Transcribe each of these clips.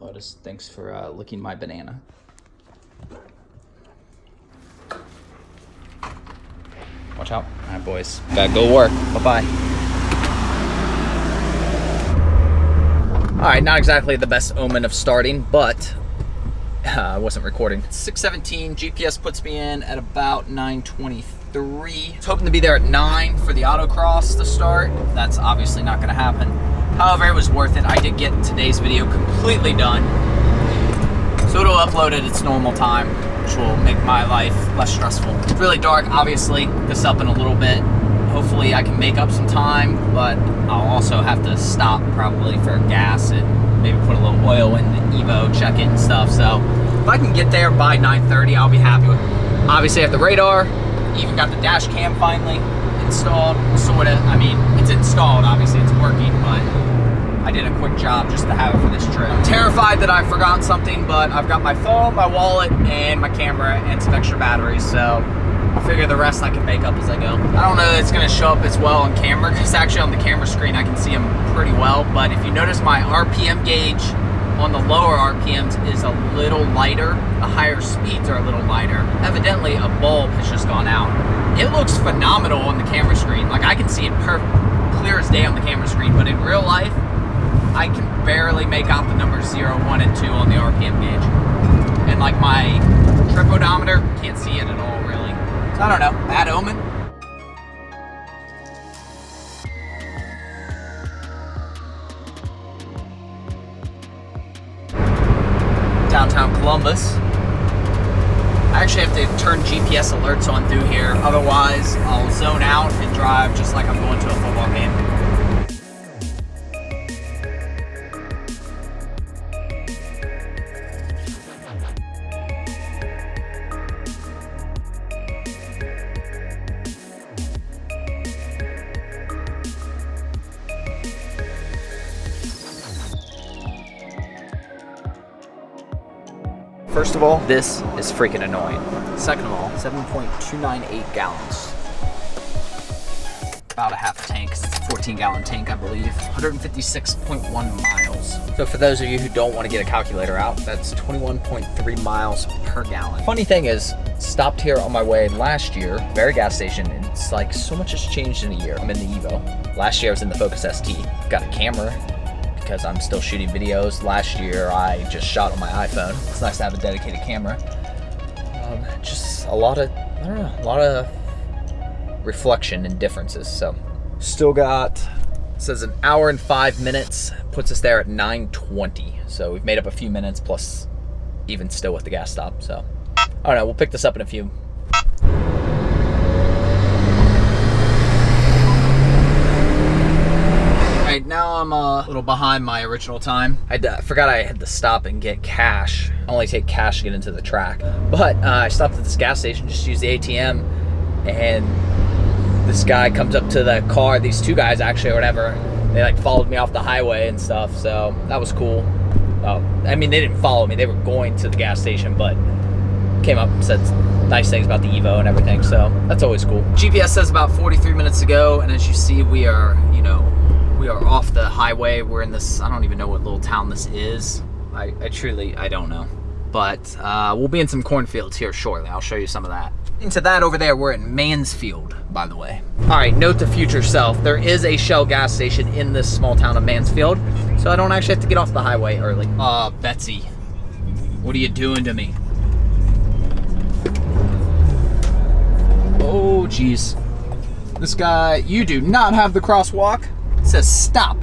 Lotus, thanks for licking my banana. Watch out. All right, boys. Gotta go work. Bye-bye. All right, not exactly the best omen of starting, but I wasn't recording. It's 6:17. GPS puts me in at about 9:23. I was hoping to be there at 9 for the autocross to start. That's obviously not going to happen. However, it was worth it. I did get today's video completely done. So it'll upload at its normal time, which will make my life less stressful. It's really dark, obviously. This up in a little bit. Hopefully I can make up some time, but I'll also have to stop probably for gas and maybe put a little oil in the Evo, check it and stuff. So if I can get there by 9:30, I'll be happy with it. Obviously I have the radar, even got the dash cam finally installed, sorta. I mean, it's installed, obviously it's working, but I did a quick job just to have it for this trip. I'm terrified that I forgot something, but I've got my phone, my wallet, and my camera, and some extra batteries, so I figure the rest I can make up as I go. I don't know that it's gonna show up as well on camera, because actually on the camera screen I can see them pretty well, but if you notice my RPM gauge on the lower RPMs is a little lighter, the higher speeds are a little lighter. Evidently a bulb has just gone out. It looks phenomenal on the camera screen. Like I can see it clear as day on the camera screen, but in real life, I can barely make out the numbers 0, 1, and 2 on the RPM gauge. And like my trip odometer, can't see it at all really. So I don't know, bad omen. Downtown Columbus. I actually have to turn GPS alerts on through here, otherwise I'll zone out and drive just like I'm going to a football game. First of all, this is freaking annoying. Second of all, 7.298 gallons. About a half tank, it's a 14-gallon tank, I believe. 156.1 miles. So for those of you who don't want to get a calculator out, that's 21.3 miles per gallon. Funny thing is, stopped here on my way last year, very gas station, and it's like so much has changed in a year. I'm in the Evo. Last year I was in the Focus ST. Got a camera, because I'm still shooting videos. Last year I just shot on my iPhone. It's nice to have a dedicated camera. Just a lot of, I don't know, a lot of reflection and differences. So still got, it says an hour and 5 minutes, puts us there at 9:20. So we've made up a few minutes plus even still with the gas stop. So I don't know, we'll pick this up in a few. Right, now I'm a little behind my original time. I forgot I had to stop and get cash. I only take cash to get into the track. But I stopped at this gas station, just used the ATM, and this guy comes up to the car, these two guys actually or whatever, they like followed me off the highway and stuff, so that was cool. I mean, they didn't follow me, they were going to the gas station, but came up and said nice things about the Evo and everything, so that's always cool. GPS says about 43 minutes to go, and as you see, we are, you know, we are off the highway. We're in this, I don't even know what little town this is. I truly don't know. But we'll be in some cornfields here shortly. I'll show you some of that. Into that over there, we're in Mansfield, by the way. All right, note to future self, there is a Shell gas station in this small town of Mansfield, so I don't actually have to get off the highway early. Betsy, what are you doing to me? Oh, geez. This guy, you do not have the crosswalk. It says stop.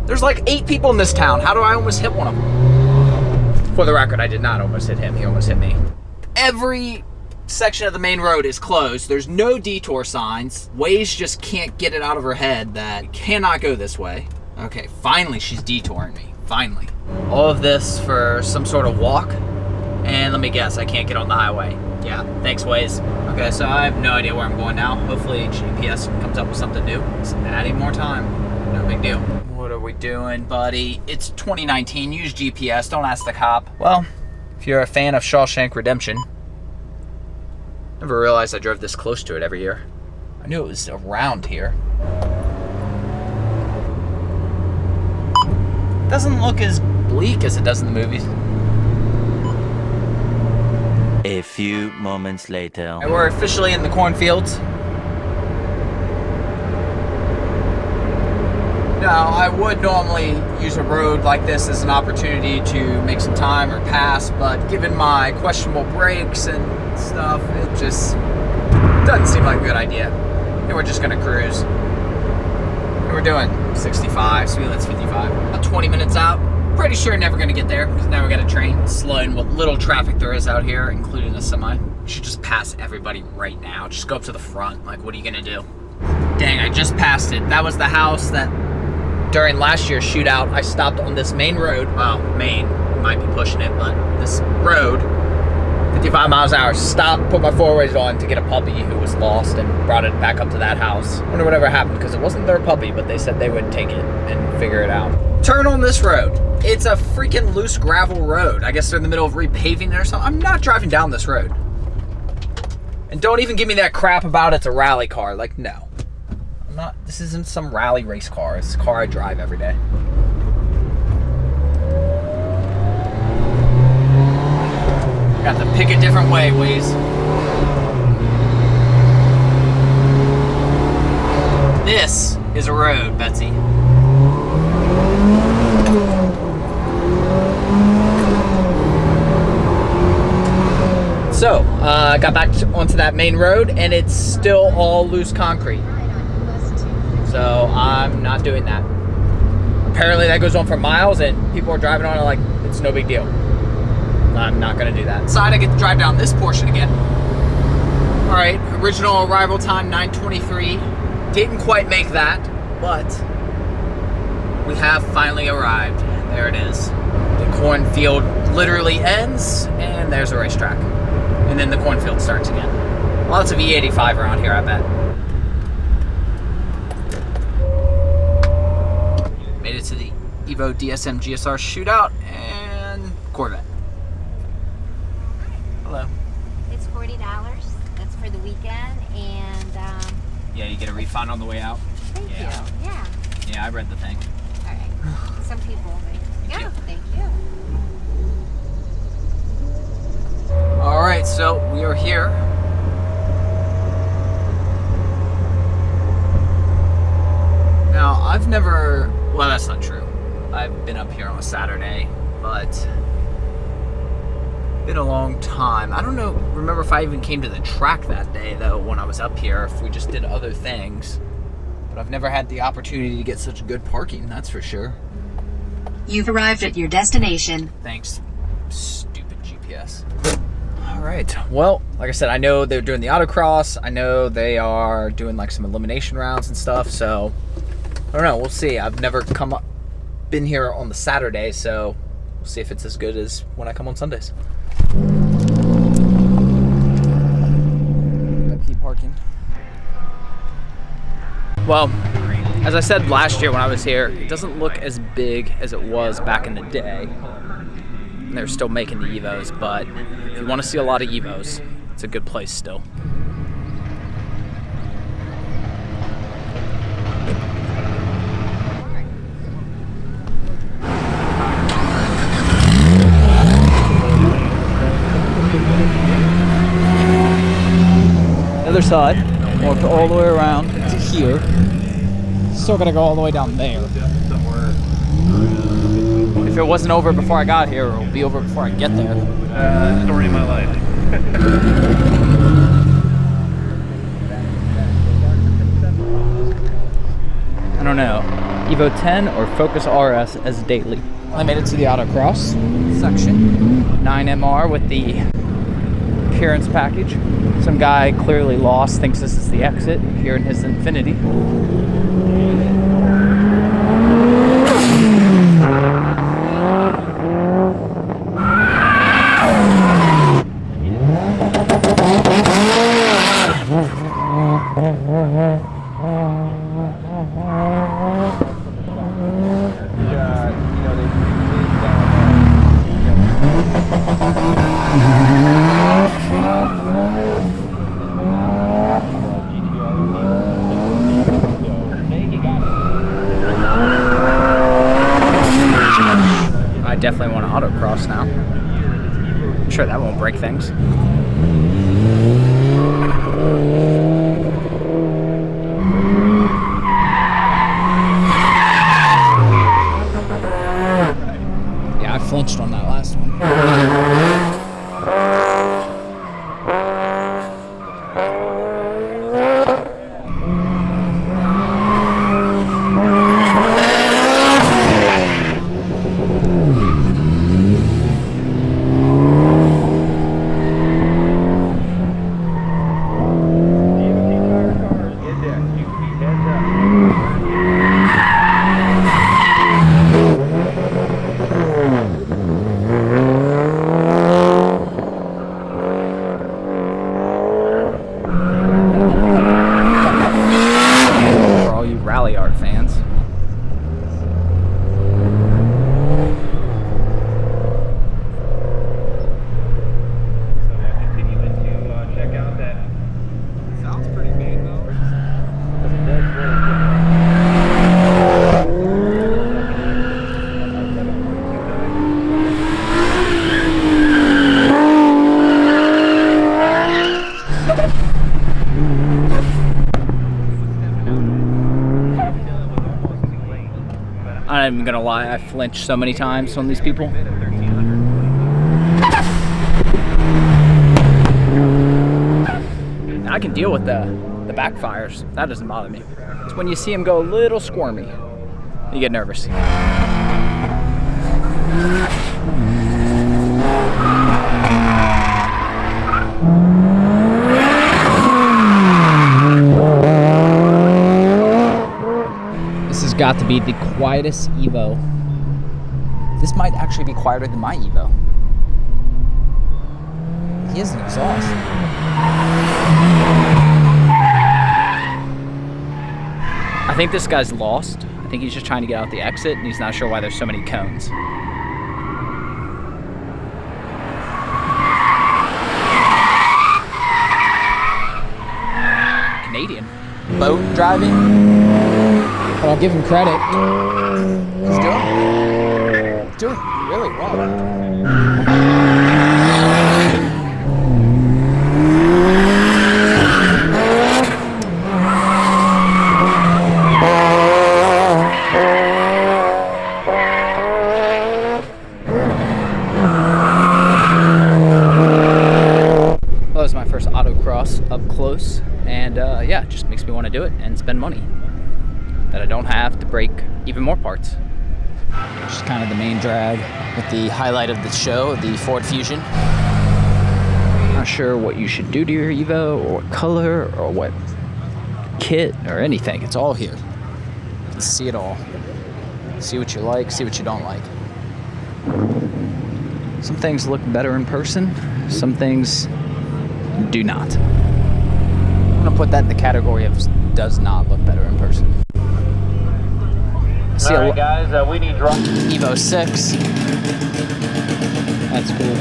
There's like 8 people in this town. How do I almost hit one of them? For the record, I did not almost hit him. He almost hit me. Every section of the main road is closed. There's no detour signs. Waze just can't get it out of her head that you cannot go this way. Okay, finally she's detouring me. Finally. All of this for some sort of walk. And let me guess, I can't get on the highway. Yeah, thanks Waze. Okay, so I have no idea where I'm going now. Hopefully GPS comes up with something new. It's adding more time. No big deal. What are we doing, buddy? It's 2019. Use GPS. Don't ask the cop. Well, if you're a fan of Shawshank Redemption, never realized I drove this close to it every year. I knew it was around here. Doesn't look as bleak as it does in the movies. A few moments later. And we're officially in the cornfields. Now, I would normally use a road like this as an opportunity to make some time or pass, but given my questionable brakes and stuff, it just doesn't seem like a good idea. And we're just gonna cruise. And we're doing 65, so that's 55. About 20 minutes out. Pretty sure never gonna get there, because now we got a train slowing what little traffic there is out here, including a semi. We should just pass everybody right now. Just go up to the front. Like, what are you gonna do? Dang, I just passed it. That was the house that during last year's shootout, I stopped on this main road. Well, main, might be pushing it, but this road, 55 miles an hour, stopped, put my four-ways on to get a puppy who was lost and brought it back up to that house. I wonder whatever happened, because it wasn't their puppy, but they said they would take it and figure it out. Turn on this road. It's a freaking loose gravel road. I guess they're in the middle of repaving it or something. I'm not driving down this road. And don't even give me that crap about it's a rally car. Like, no. Not, this isn't some rally race car. It's a car I drive every day. Got to pick a different way, Waze. This is a road, Betsy. So, got back onto that main road, and it's still all loose concrete. So I'm not doing that. Apparently that goes on for miles and people are driving on it like it's no big deal. I'm not gonna do that. Inside I get to drive down this portion again. All right, original arrival time 9:23. Didn't quite make that, but we have finally arrived. There it is. The cornfield literally ends and there's a racetrack. And then the cornfield starts again. Lots of E85 around here, I bet. Made it to the Evo DSM GSR Shootout and Corvette. Hello. It's $40. That's for the weekend, and Yeah, you get a refund on the way out. thank you. Yeah. Yeah, I read the thing. All right. Some people. Yeah. Thank you. All right, so we are here. Now, I've never, well, that's not true. I've been up here on a Saturday, but been a long time. I don't know, remember if I even came to the track that day, though, when I was up here, if we just did other things. But I've never had the opportunity to get such good parking, that's for sure. You've arrived at your destination. Thanks, stupid GPS. All right, well, like I said, I know they're doing the autocross. I know they are doing like some elimination rounds and stuff, so I don't know, we'll see. I've never been here on the Saturday, so we'll see if it's as good as when I come on Sundays. Gotta keep parking. Well, as I said last year when I was here, it doesn't look as big as it was back in the day. And they're still making the Evos, but if you want to see a lot of Evos, it's a good place still. Other side, walk all the way around to here. Still gotta go all the way down there. If it wasn't over before I got here, it'll be over before I get there. Story of my life. I don't know, Evo 10 or Focus RS as daily. I made it to the autocross section. 9MR with the appearance package. Some guy clearly lost, thinks this is the exit here in his Infiniti. I definitely want to autocross now. I'm sure that won't break things. Yeah, I flinched on that last one. Rally art fans. So now continuing to check out that. Sounds pretty mean though. I'm not even gonna lie, I flinched so many times on these people. I can deal with the backfires. That doesn't bother me. It's when you see them go a little squirmy, you get nervous. This has got to be the quietest Evo. This might actually be quieter than my Evo. He has an exhaust. I think this guy's lost. I think he's just trying to get out the exit and he's not sure why there's so many cones. Canadian. Boat driving. But I'll give him credit. He's doing really well. Well, that was my first autocross up close, and yeah, it just makes me want to do it and spend money that I don't have to break even more parts. Just kind of the main drag with the highlight of the show, the Ford Fusion. Not sure what you should do to your Evo, or what color, or what kit, or anything. It's all here. You can see it all. See what you like, see what you don't like. Some things look better in person, some things do not. I'm gonna put that in the category of does not look better in person. All right, guys, we need drop. Evo 6. That's cool.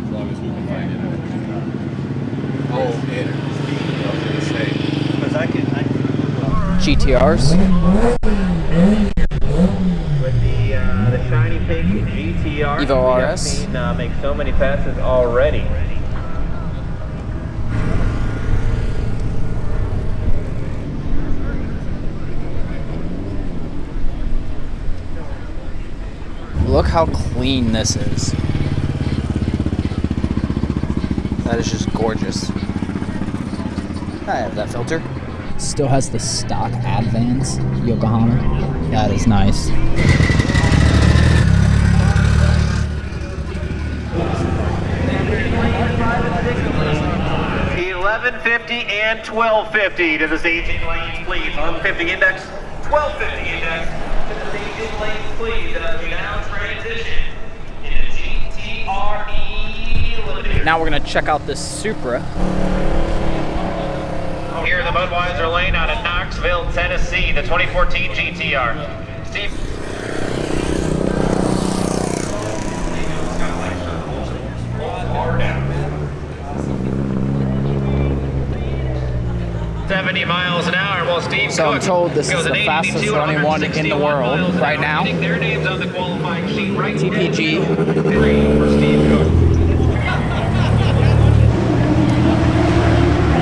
As long as we can find it. Oh, yeah. I was gonna say. Because I can. GTRs. With the shiny pink GTR. Evo RS. Seen, make so many passes already. Look how clean this is. That is just gorgeous. I have that filter. Still has the stock Advance Yokohama. That is nice. $11.50 and $12.50 to the staging lanes, please. 1150 index, 1250 index to the staging lanes, please. And as we now transition into GTRE Limited. Now we're gonna check out this Supra. Here in the Budweiser lane out of Knoxville, Tennessee, the 2014 GTR. Steve. 70 miles an hour, while Steve So I'm Cook told this is goes the an fastest 82 at running one in the 161 world miles an right hour, now. getting their names on the qualifying sheet right TPG. now. Three for Steve Cook.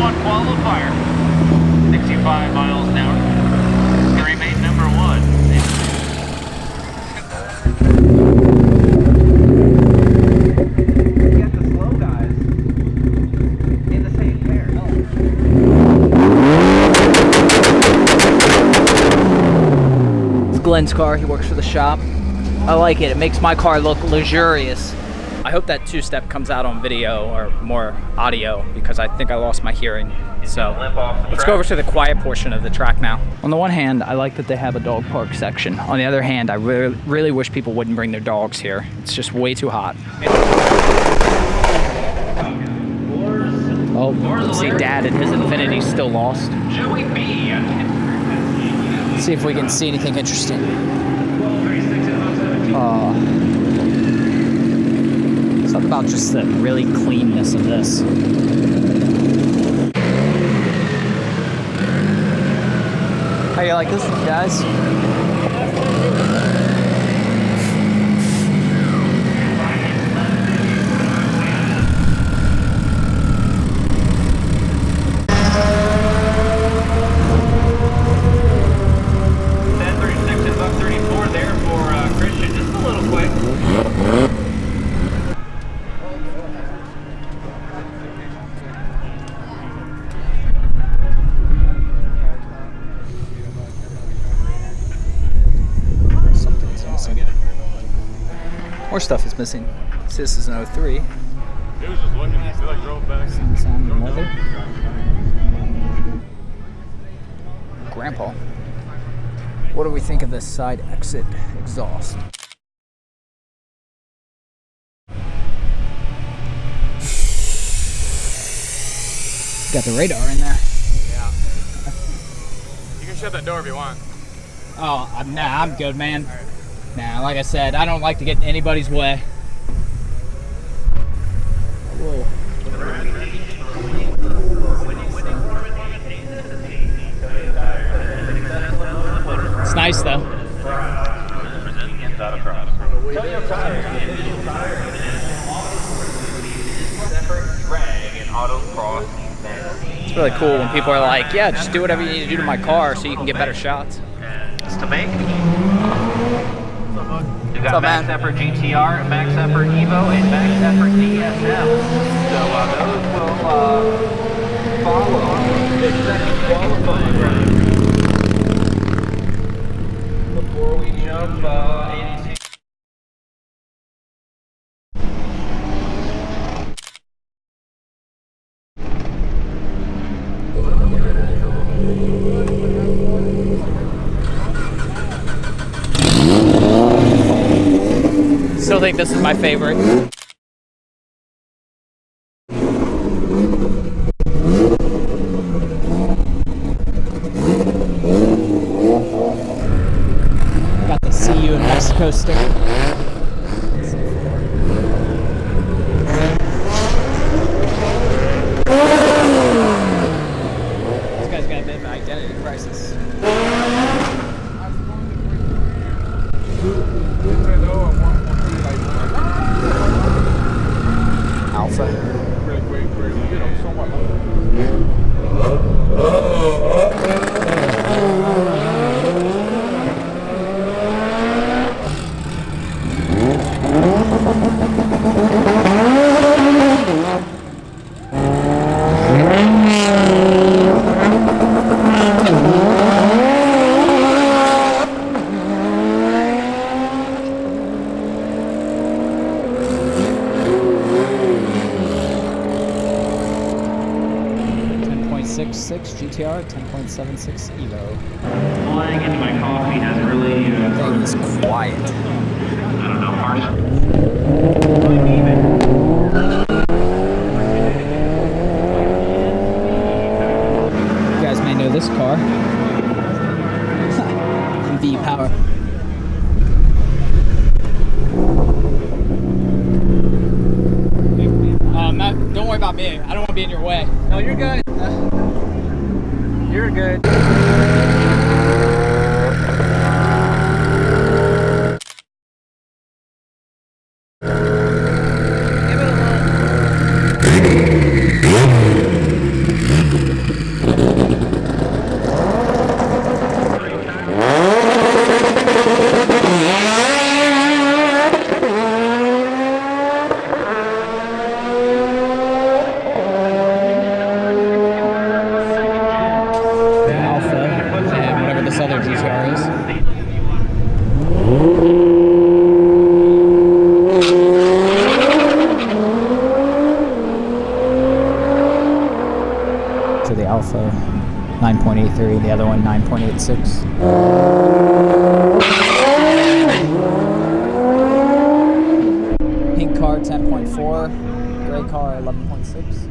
One qualifier, 65 miles an hour. He remained number 1. You got the slow guys in the same pair. It's Glenn's car. He works for the shop. I like it. It makes my car look luxurious. I hope that two-step comes out on video or more audio because I think I lost my hearing. So let's go over to the quiet portion of the track now. On the one hand, I like that they have a dog park section. On the other hand, I really wish people wouldn't bring their dogs here. It's just way too hot. Oh, let's see Dad and his Infinity still lost. Joey B. Let's see if we can see anything interesting. Something about just the really cleanness of this. How do you like this one, guys? More stuff is missing. So this is an 03. It was just looking. I feel like drove back. Sound and weather. Grandpa. What do we think of this side exit exhaust? Got the radar in there. Yeah. You can shut that door if you want. Oh, nah, I'm good, man. Nah, like I said, I don't like to get in anybody's way. Whoa. It's nice though. It's really cool when people are like, yeah, just do whatever you need to do to my car so you can get better shots. It's to make. You What's got up, Max man? Effort GTR, Max Effort Evo, and Max Effort DSM. So those will follow the second qualifying round. Before we jump into... Still think this is my favorite. Got the "See You in Mexico" sticker. This guy's got a bit of an identity crisis. Alpha. GTR 10.76 Evo. Flying into my coffee has really... Thing is quiet. I don't know, harsh. You guys may know this car. V power. Don't worry about me. I don't want to be in your way. No, you're good. You're You're good. To the Alpha 9.83, the other one 9.86. Pink car 10.4, gray car 11.6.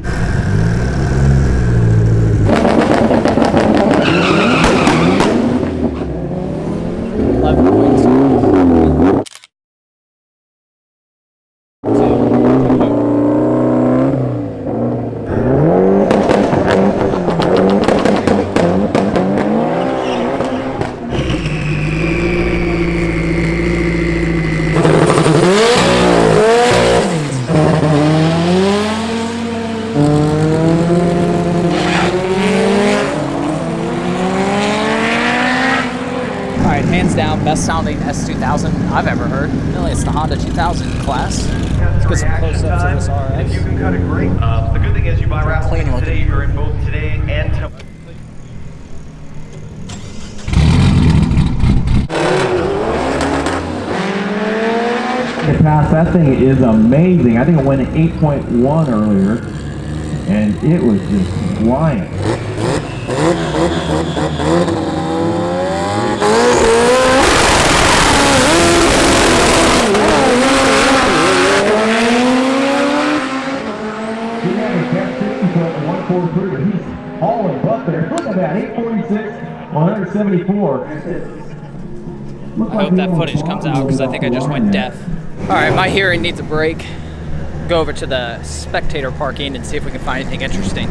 Hands down, best sounding S2000 I've ever heard. Really, it's the Honda 2000 class. Let's get some close-ups of this RS. You can cut it great. The good thing is you buy raffle Clean tickets today. You're in both today and tomorrow. That thing is amazing. I think it went at 8.1 earlier, and it was just flying. But he's hauling butt there. Look at that, 846, 174. I hope that footage comes out because I think I just went deaf. All right, my hearing needs a break. Go over to the Spectator parking and see if we can find anything interesting.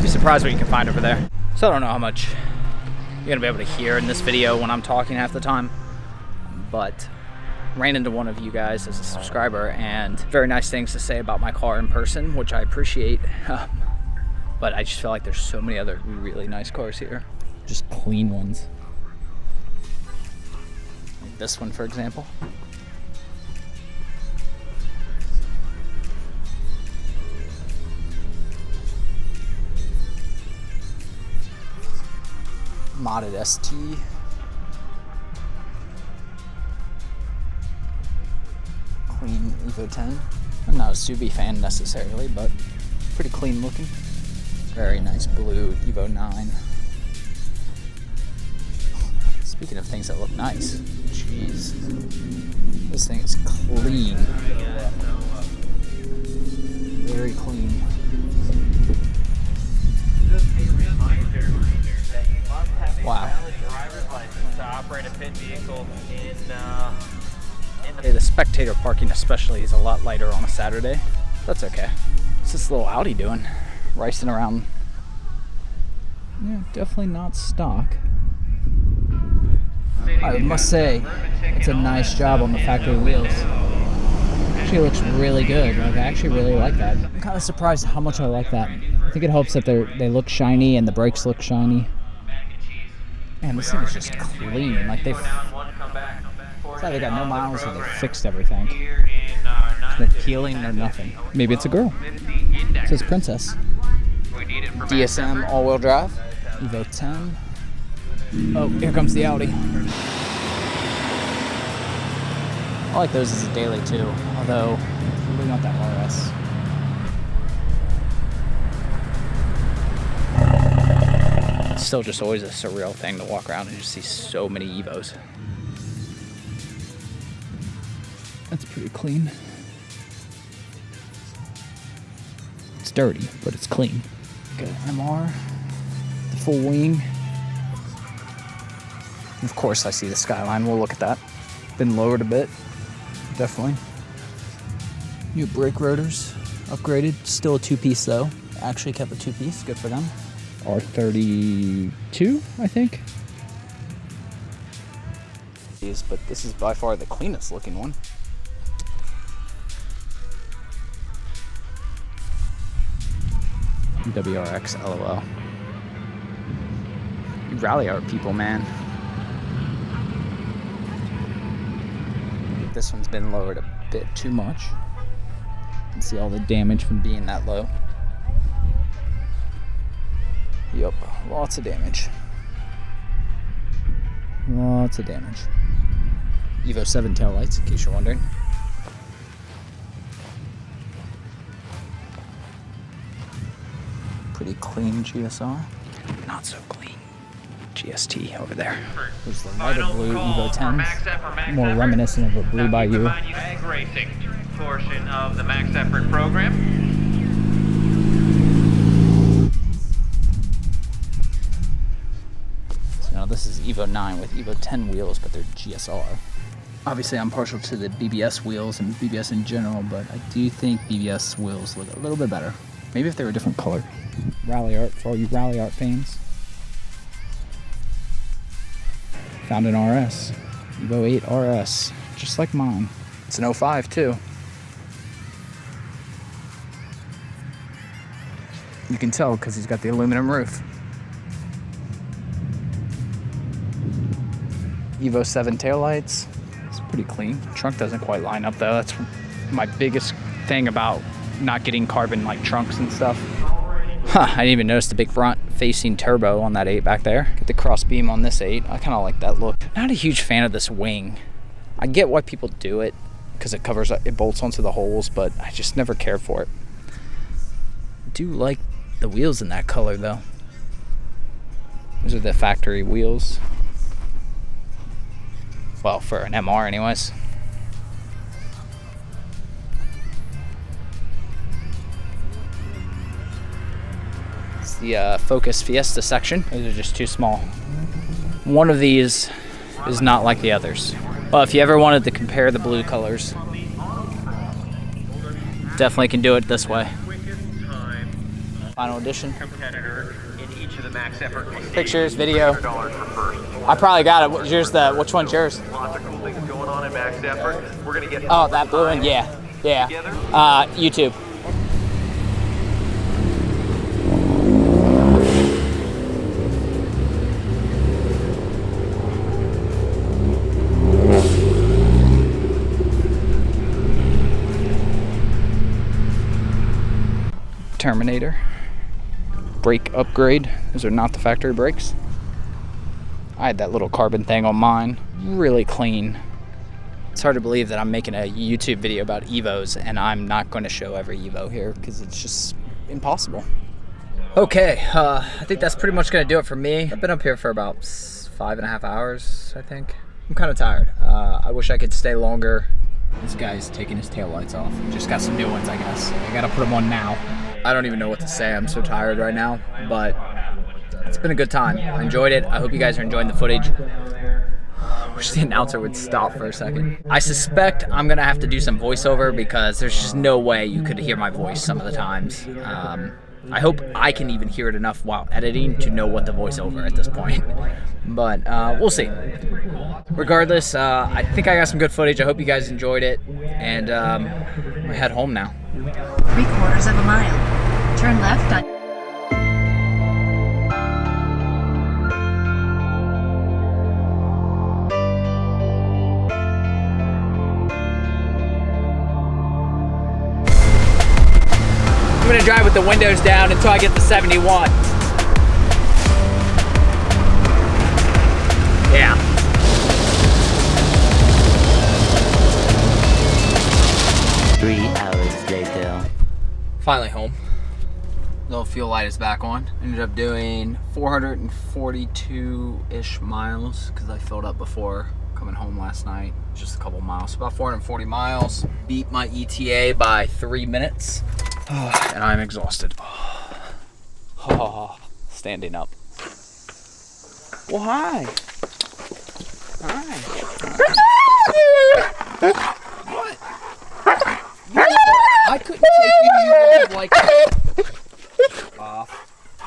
Be surprised what you can find over there. So I don't know how much you're gonna be able to hear in this video when I'm talking half the time, but ran into one of you guys as a subscriber and very nice things to say about my car in person, which I appreciate. But I just feel like there's so many other really nice cars here. Just clean ones. Like this one, for example. Modded ST. Clean Evo 10. I'm not a Subi fan necessarily, but pretty clean looking. Very nice blue Evo 9. Speaking of things that look nice, jeez, this thing is clean. Very clean. Wow. Hey, the Spectator parking especially is a lot lighter on a Saturday. That's okay. What's this little Audi doing? Racing around. Yeah, definitely not stock. I must say, it's a nice job on the factory wheels. Actually looks really good. Like, I actually really like that. I'm kind of surprised how much I like that. I think it helps that they look shiny and the brakes look shiny. Man, this thing is just clean. Like they've either got no miles or they fixed everything. There's no peeling or nothing. Maybe it's a girl. It says Princess. DSM all-wheel drive. Evo 10. Oh, here comes the Audi. I like those as a daily too, although I really want that RS. It's still just always a surreal thing to walk around and just see so many Evos. That's pretty clean. It's dirty, but it's clean. Got an MR, the full wing. Of course I see the Skyline, we'll look at that. Been lowered a bit, definitely. New brake rotors, upgraded. Still a two-piece though. Actually kept a two-piece, good for them. R32, I think. But this is by far the cleanest looking one. WRX LOL. You rally art people, man. This one's been lowered a bit too much. You can see all the damage from being that low. Yep, lots of damage. Lots of damage. Evo 7 taillights, in case you're wondering. Pretty clean GSR. Not so clean GST over there. There's the lighter blue Evo 10s, more reminiscent of a Blue Bayou. Ag racing portion of the max effort program. So now this is Evo 9 with Evo 10 wheels, but they're GSR. Obviously I'm partial to the BBS wheels and BBS in general, but I do think BBS wheels look a little bit better. Maybe if they were a different color. Rally art for all you rally art fans. Found an RS. Evo 8 RS, just like mine. It's an 05 too. You can tell because he's got the aluminum roof. Evo 7 taillights. It's pretty clean. Trunk doesn't quite line up though. That's my biggest thing about not getting carbon like trunks and stuff. Huh, I didn't even notice the big front facing turbo on that 8 back there. Get the cross beam on this 8. I kind of like that look. Not a huge fan of this wing. I get why people do it because it covers, it bolts onto the holes, but I just never cared for it. I do like the wheels in that color though. Those are the factory wheels. Well, for an MR anyways. It's the Focus Fiesta section. Those are just too small. One of these is not like the others. Well, if you ever wanted to compare the blue colors, definitely can do it this way. Final edition. Competitor in each of the max effort Pictures, video. I probably got it. Which one's yours? Lots of cool things going on in max effort. We're gonna get Oh, that blue one, yeah. YouTube. Terminator. Brake upgrade. Those are not the factory brakes. I had that little carbon thing on mine. Really clean. It's hard to believe that I'm making a YouTube video about Evos and I'm not going to show every Evo here because it's just impossible. Okay, I think that's pretty much going to do it for me. I've been up here for about 5.5 hours, I think. I'm kind of tired. I wish I could stay longer. This guy's taking his taillights off. Just got some new ones, I guess. I got to put them on now. I don't even know what to say. I'm so tired right now, but it's been a good time. I enjoyed it. I hope you guys are enjoying the footage. I wish the announcer would stop for a second. I suspect I'm gonna have to do some voiceover because there's just no way you could hear my voice some of the times. I hope I can even hear it enough while editing to know what the voiceover at this point. But we'll see. Regardless, I think I got some good footage. I hope you guys enjoyed it. And we head home now. 3/4 of a mile. Turn left on... I'm gonna drive with the windows down until I get to 71. Yeah. Three hours later. Finally home. Little fuel light is back on. Ended up doing 442-ish miles because I filled up before coming home last night. Just a couple miles, about 440 miles. Beat my ETA by 3 minutes. And I'm exhausted. Standing up. Well, hi. Hi. What? I couldn't take you. You would have like off.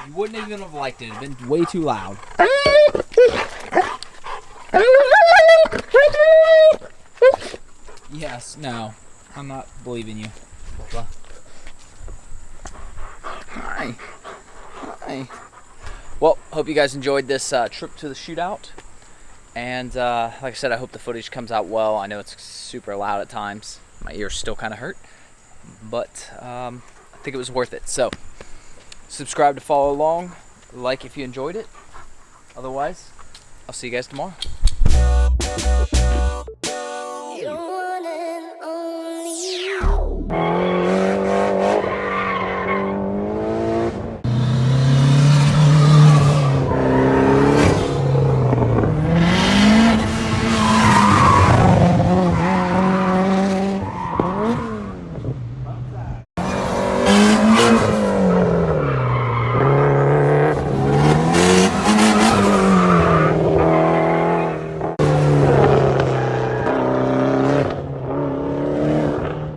You wouldn't wouldn't even have liked it. It'd been way too loud. Yes, no. I'm not believing you. Hi. Hi. Well, hope you guys enjoyed this trip to the shootout. And like I said, I hope the footage comes out well. I know it's super loud at times. My ears still kind of hurt. But I think it was worth it. So, subscribe to follow along. Like if you enjoyed it. Otherwise, I'll see you guys tomorrow.